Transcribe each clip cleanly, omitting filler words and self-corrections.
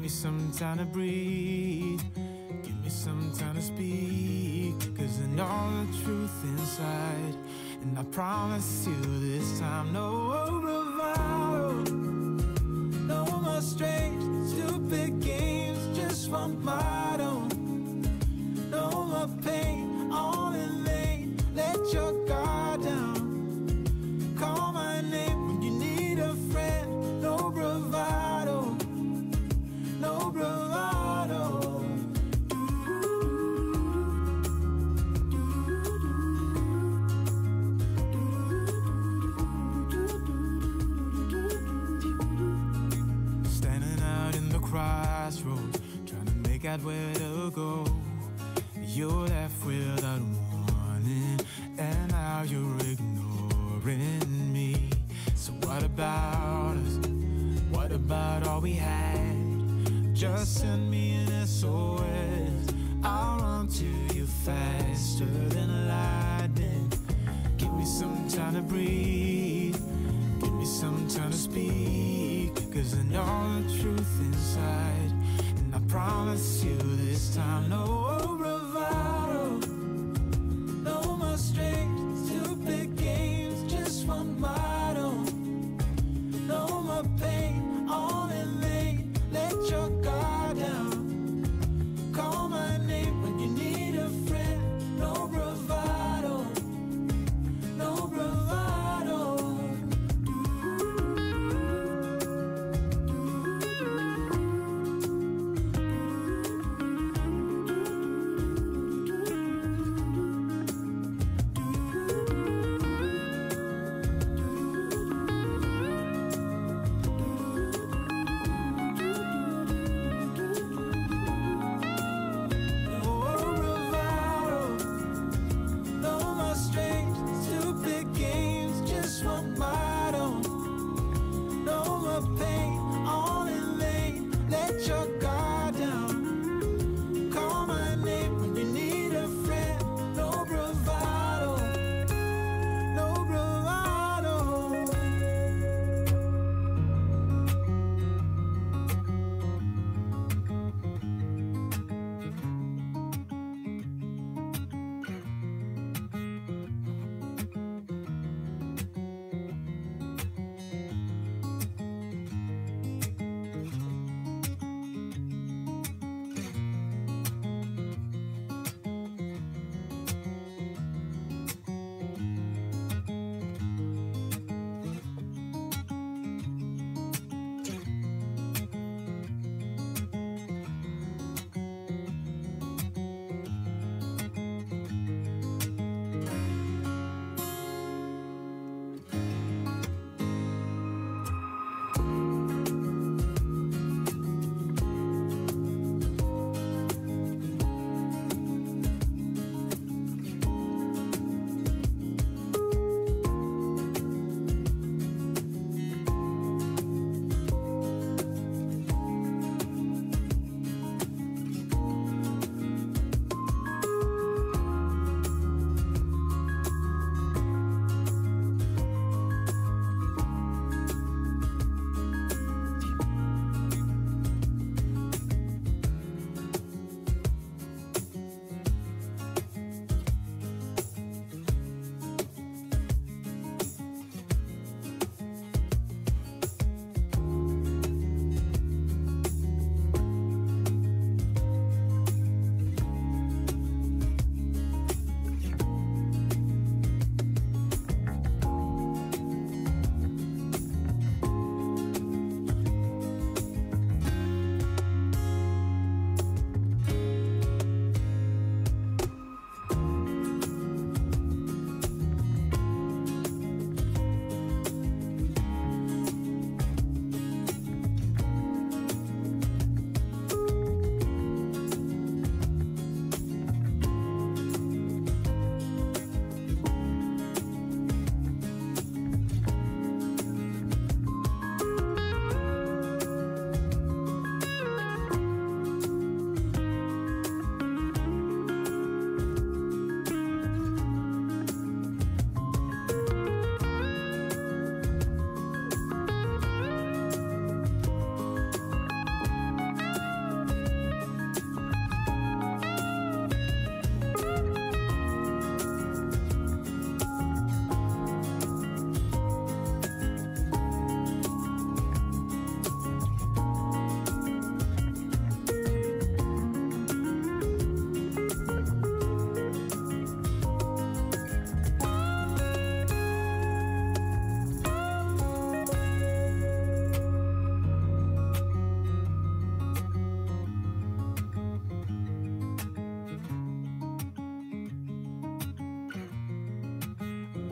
me some time to breathe. Give me some time to speak, 'cause I know the truth inside. And I promise you this time, no bravado, no more strange, stupid games, just one motto. No more pain, all in vain, let your guard down. Call my name when you need a friend, no bravado, no bravado. Standing out in the crossroads, trying to make out where to go. You're left without warning, and now you're ignoring me. So what about us? What about all we had? Just send me an SOS, I'll run to you faster than lightning. Give me some time to breathe, give me some time to speak, 'cause I know the truth inside. And I promise you this time, no bravado, no more strange, stupid games, just one motto. No more pain, all in vain, let your guard down. Call my name when you need a friend, no bravado, no bravado.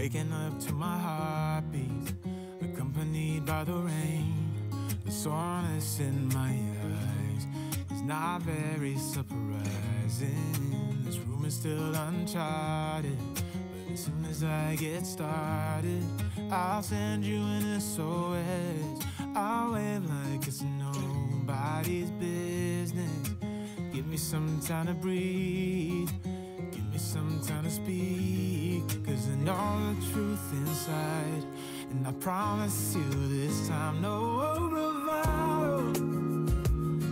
Waking up to my heartbeats, accompanied by the rain. The soreness in my eyes is not very surprising. This room is still uncharted, but as soon as I get started, I'll send you an SOS. I'll wave like it's nobody's business. Give me some time to breathe, give me some time to speak, 'cause I know the truth inside. And I promise you this time, no bravado,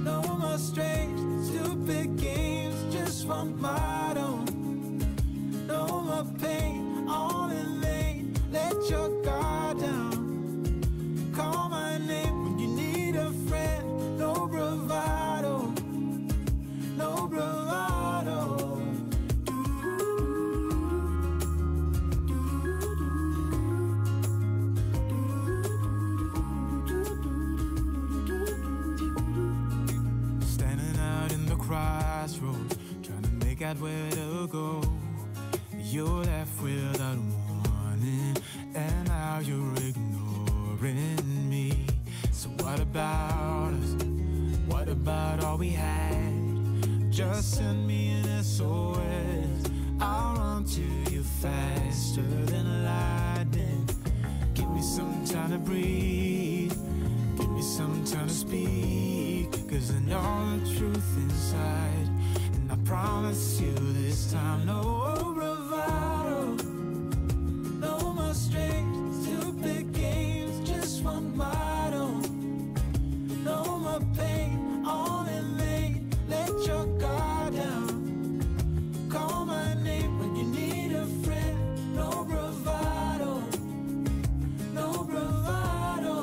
no more strange, stupid games, just one motto. No more pain, all in vain, let your guard down. Call my name when you need a friend, no bravado, no bravado. Crossroads, trying to make out where to go. You're left without warning, and now you're ignoring me. So what about us? What about all we had? Just send me an SOS. I'll run to you faster than lightning. Give me some time to breathe, give me some time to speak, 'cause I know the truth inside. And I promise you this time, no bravado, no more strange, stupid games, just one motto. No more pain, all in vain, let your guard down. Call my name when you need a friend, no bravado, no bravado.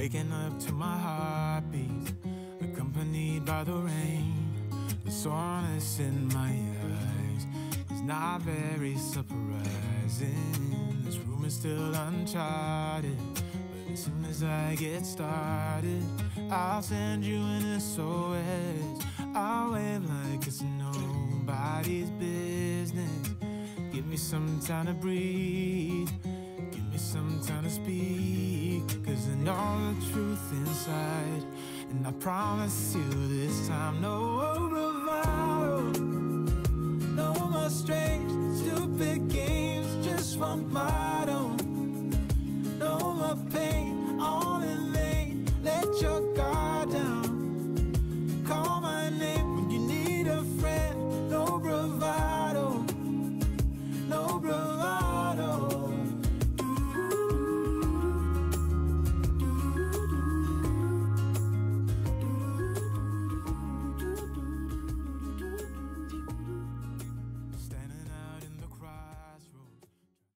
waking up to my heartbeat, accompanied by the rain. The soreness in my eyes is not very surprising. This room is still uncharted, but as soon as I get started, I'll send you an SOS. I'll wave like it's nobody's business. Give me some time to breathe, give me some time to speak, 'cause I know the truth inside. And I promise you this time, no bravado, no more strange, stupid games, just want my